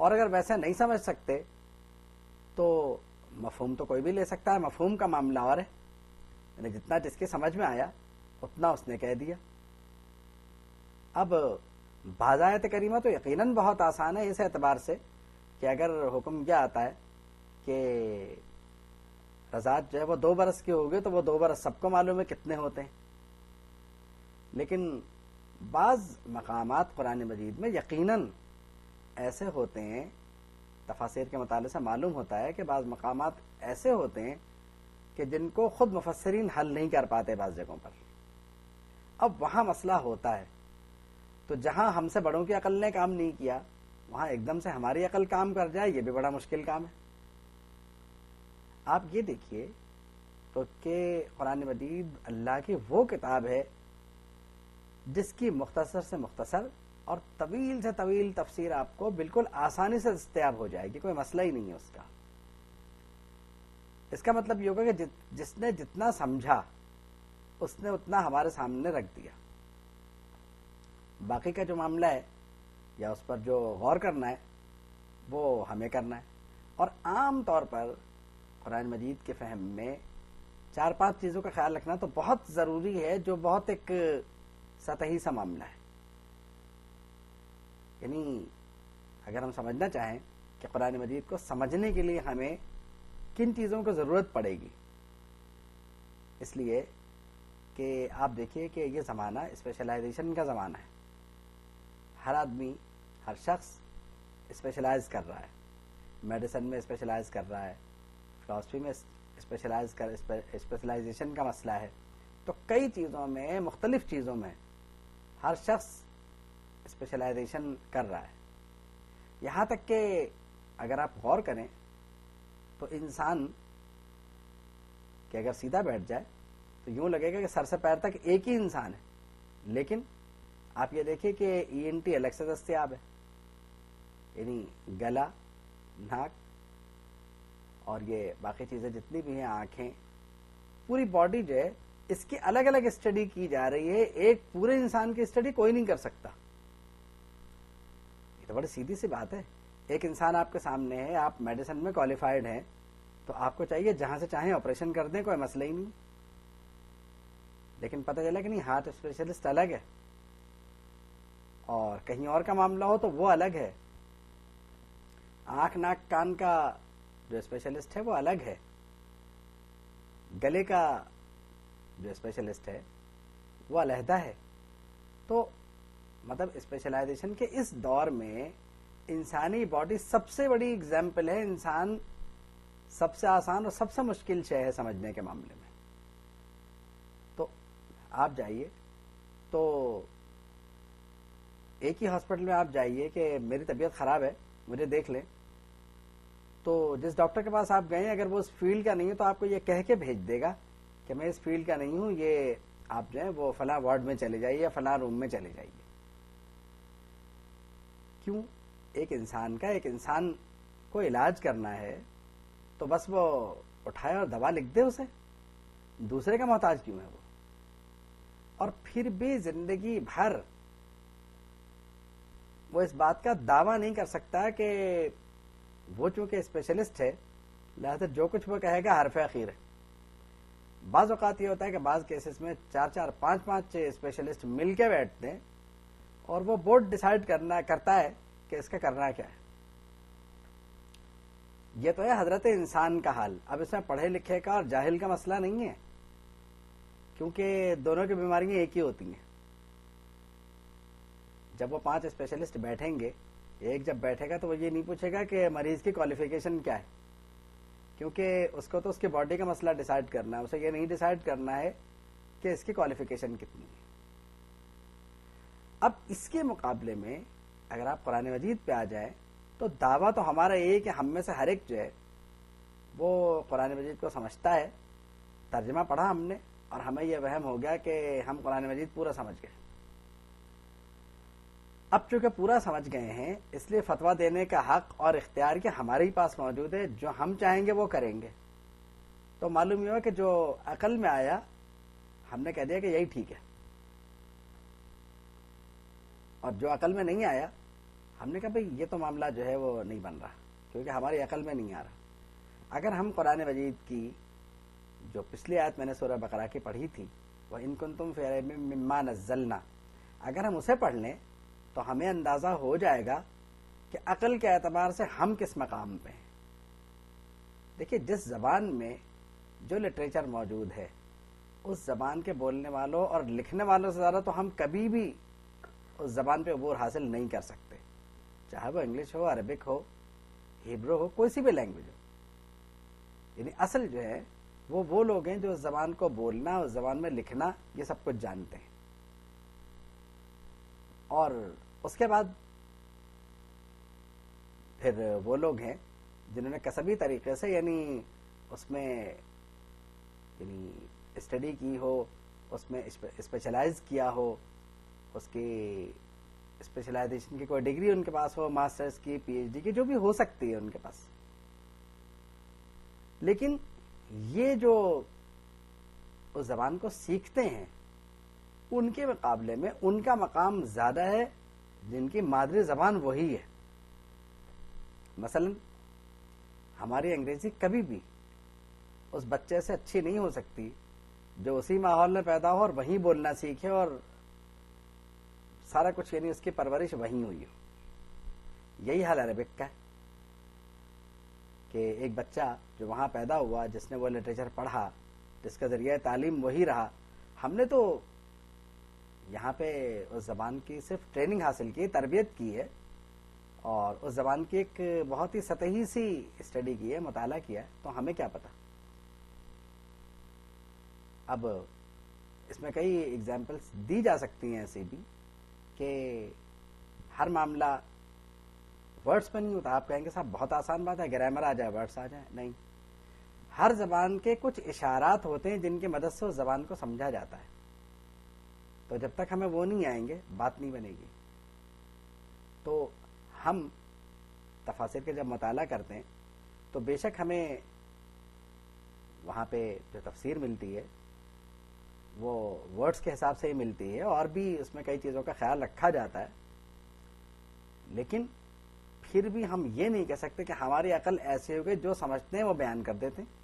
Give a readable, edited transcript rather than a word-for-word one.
اور اگر ویسے نہیں سمجھ سکتے تو مفہوم تو کوئی بھی لے سکتا ہے، مفہوم کا معاملہ اور ہے، یعنی جتنا جس کے سمجھ میں آیا اتنا اس نے کہہ دیا۔ اب بعض آیت کریمہ تو یقیناً بہت آسان ہے اس اعتبار سے کہ اگر حکم کیا آتا ہے کہ رضاعت جو ہے وہ 2 برس کی ہوگی تو وہ 2 برس سب کو معلوم ہے کتنے ہوتے ہیں، لیکن بعض مقامات قرآن مجید میں یقیناً ایسے ہوتے ہیں، تفاسیر کے مطالعے سے معلوم ہوتا ہے کہ بعض مقامات ایسے ہوتے ہیں کہ جن کو خود مفسرین حل نہیں کر پاتے بعض جگہوں پر۔ اب وہاں مسئلہ ہوتا ہے تو جہاں ہم سے بڑوں کی عقل نے کام نہیں کیا وہاں ایک دم سے ہماری عقل کام کر جائے، یہ بھی بڑا مشکل کام ہے۔ آپ یہ دیکھیے تو کہ قرآن مجید اللہ کی وہ کتاب ہے جس کی مختصر سے مختصر اور طویل سے طویل تفسیر آپ کو بالکل آسانی سے دستیاب ہو جائے گی، کوئی مسئلہ ہی نہیں ہے اس کا۔ اس کا مطلب یہ ہوگا کہ جس نے جتنا سمجھا اس نے اتنا ہمارے سامنے رکھ دیا، باقی کا جو معاملہ ہے یا اس پر جو غور کرنا ہے وہ ہمیں کرنا ہے۔ اور عام طور پر قرآن مجید کے فہم میں 4-5 چیزوں کا خیال رکھنا تو بہت ضروری ہے، جو بہت ایک سطحی سا معاملہ ہے۔ یعنی اگر ہم سمجھنا چاہیں کہ قرآن مجید کو سمجھنے کے لیے ہمیں کن چیزوں کی ضرورت پڑے گی، اس لیے کہ آپ دیکھیے کہ یہ زمانہ اسپیشلائزیشن کا زمانہ ہے، ہر آدمی ہر شخص اسپیشلائز کر رہا ہے، میڈیسن میں اسپیشلائز کر رہا ہے، فلاسفی میں اسپیشلائزیشن کا مسئلہ ہے، تو کئی چیزوں میں مختلف چیزوں میں ہر شخص اسپیشلائزیشن کر رہا ہے۔ یہاں تک کہ اگر آپ غور کریں تو انسان کہ اگر سیدھا بیٹھ جائے تو یوں لگے گا کہ سر سے پیر تک ایک ہی انسان ہے، لیکن آپ یہ دیکھیے کہ ENT الگ سے دستیاب ہے، یعنی گلا، ناک اور یہ باقی چیزیں جتنی بھی ہیں، آنکھیں، پوری باڈی جو ہے اس کی الگ الگ اسٹڈی کی جا رہی ہے، ایک پورے انسان کی اسٹڈی کوئی نہیں کر سکتا۔ یہ تو بڑی سیدھی سی بات ہے، ایک انسان آپ کے سامنے ہے، آپ میڈیسن میں کوالیفائڈ ہیں تو آپ کو چاہیے جہاں سے چاہیں آپریشن کر دیں، کوئی مسئلہ ہی نہیں، لیکن پتہ چلا کہ نہیں، ہارٹ اسپیشلسٹ الگ ہے اور کہیں اور کا معاملہ ہو تو وہ الگ ہے، آنکھ ناک کان کا جو اسپیشلسٹ ہے وہ الگ ہے، گلے کا جو اسپیشلسٹ ہے وہ علیحدہ ہے۔ تو مطلب اسپیشلائزیشن کے اس دور میں انسانی باڈی سب سے بڑی اگزامپل ہے، انسان سب سے آسان اور سب سے مشکل شے ہے سمجھنے کے معاملے میں۔ تو آپ جائیے تو ایک ہی ہاسپٹل میں آپ جائیے کہ میری طبیعت خراب ہے، مجھے دیکھ لیں، تو جس ڈاکٹر کے پاس آپ گئے ہیں اگر وہ اس فیلڈ کا نہیں ہے تو آپ کو یہ کہہ کے بھیج دے گا کہ میں اس فیلڈ کا نہیں ہوں، یہ آپ جو ہے وہ فلاں وارڈ میں چلے جائیے یا فلاں روم میں چلے جائیے۔ کیوں؟ ایک انسان کو علاج کرنا ہے تو بس وہ اٹھائے اور دوا لکھ دے اسے، دوسرے کا محتاج کیوں ہے وہ؟ اور پھر بھی زندگی بھر وہ اس بات کا دعویٰ نہیں کر سکتا کہ وہ چونکہ اسپیشلسٹ ہے لہذا جو کچھ وہ کہے گا حرف اخیر ہے۔ بعض اوقات یہ ہوتا ہے کہ بعض کیسز میں 4-4 5-5 اسپیشلسٹ مل کے بیٹھتے ہیں اور وہ بورڈ ڈیسائیڈ کرتا ہے کہ اس کا کرنا کیا ہے۔ یہ تو ہے حضرت انسان کا حال، اب اس میں پڑھے لکھے کا اور جاہل کا مسئلہ نہیں ہے، کیونکہ دونوں کی بیماریاں ایک ہی ہوتی ہیں۔ جب وہ 5 اسپیشلسٹ بیٹھیں گے، ایک جب بیٹھے گا تو وہ یہ نہیں پوچھے گا کہ مریض کی کوالیفیکیشن کیا ہے، کیونکہ اس کو تو اس کی باڈی کا مسئلہ ڈیسائیڈ کرنا ہے، اسے یہ نہیں ڈیسائیڈ کرنا ہے کہ اس کی کوالیفیکیشن کتنی ہے۔ اب اس کے مقابلے میں اگر آپ قرآن مجید پہ آ جائیں تو دعویٰ تو ہمارا یہ ہے کہ ہم میں سے ہر ایک جو ہے وہ قرآن مجید کو سمجھتا ہے، ترجمہ پڑھا ہم نے اور ہمیں یہ وہم ہو گیا کہ ہم قرآن مجید پورا سمجھ گئے۔ اب چونکہ پورا سمجھ گئے ہیں اس لیے فتویٰ دینے کا حق اور اختیار کے ہمارے ہی پاس موجود ہے، جو ہم چاہیں گے وہ کریں گے۔ تو معلوم یہ ہوا کہ جو عقل میں آیا ہم نے کہہ دیا کہ یہی ٹھیک ہے، اور جو عقل میں نہیں آیا ہم نے کہا بھئی یہ تو معاملہ جو ہے وہ نہیں بن رہا، کیونکہ ہماری عقل میں نہیں آ رہا۔ اگر ہم قرآن مجید کی جو پچھلی آیت میں نے سورہ بقرہ کی پڑھی تھی، وَإِن كُنتُمْ فِي رَيْبٍ مِّمَّا نَزَّلْنَا، اگر ہم اسے پڑھ لیں تو ہمیں اندازہ ہو جائے گا کہ عقل کے اعتبار سے ہم کس مقام پہ ہیں۔ دیکھیے جس زبان میں جو لٹریچر موجود ہے، اس زبان کے بولنے والوں اور لکھنے والوں سے زیادہ تو ہم کبھی بھی اس زبان پہ عبور حاصل نہیں کر سکتے، چاہے وہ انگلش ہو، عربک ہو، ہیبرو ہو، کوئی سی بھی لینگویج ہو۔ یعنی اصل جو ہے وہ لوگ ہیں جو اس زبان کو بولنا، اس زبان میں لکھنا، یہ سب کچھ جانتے ہیں۔ اور اس کے بعد پھر وہ لوگ ہیں جنہوں نے کسبی طریقے سے یعنی اس میں یعنی اسٹڈی کی ہو، اس میں اسپیشلائز کیا ہو، اس کی اسپیشلائزیشن کی کوئی ڈگری ان کے پاس ہو، ماسٹرز کی، پی ایچ ڈی کی، جو بھی ہو سکتی ہے ان کے پاس۔ لیکن یہ جو اس زبان کو سیکھتے ہیں ان کے مقابلے میں ان کا مقام زیادہ ہے جن کی مادری زبان وہی ہے۔ مثلا ہماری انگریزی کبھی بھی اس بچے سے اچھی نہیں ہو سکتی جو اسی ماحول میں پیدا ہو اور وہیں بولنا سیکھے اور سارا کچھ یعنی اس کی پرورش وہیں ہوئی ہو۔ یہی حال عربک کا ہے کہ ایک بچہ جو وہاں پیدا ہوا، جس نے وہ لٹریچر پڑھا، جس کا ذریعہ تعلیم وہی رہا، ہم نے تو یہاں پہ اس زبان کی صرف ٹریننگ حاصل کی، تربیت کی ہے، اور اس زبان کی ایک بہت ہی سطحی سی اسٹڈی کی ہے، مطالعہ کیا ہے، تو ہمیں کیا پتا۔ اب اس میں کئی ایگزامپلس دی جا سکتی ہیں ایسی بھی کہ ہر معاملہ ورڈز پہ نہیں ہوتا۔ آپ کہیں گے صاحب بہت آسان بات ہے، گرامر آ جائے، ورڈز آ جائیں، نہیں، ہر زبان کے کچھ اشارات ہوتے ہیں جن کی مدد سے اس زبان کو سمجھا جاتا ہے۔ تو جب تک ہمیں وہ نہیں آئیں گے بات نہیں بنے گی۔ تو ہم تفاسیر کے جب مطالعہ کرتے ہیں تو بے شک ہمیں وہاں پہ جو تفسیر ملتی ہے وہ ورڈز کے حساب سے ہی ملتی ہے، اور بھی اس میں کئی چیزوں کا خیال رکھا جاتا ہے، لیکن پھر بھی ہم یہ نہیں کہہ سکتے کہ ہماری عقل ایسے ہو گئی جو سمجھتے ہیں وہ بیان کر دیتے ہیں۔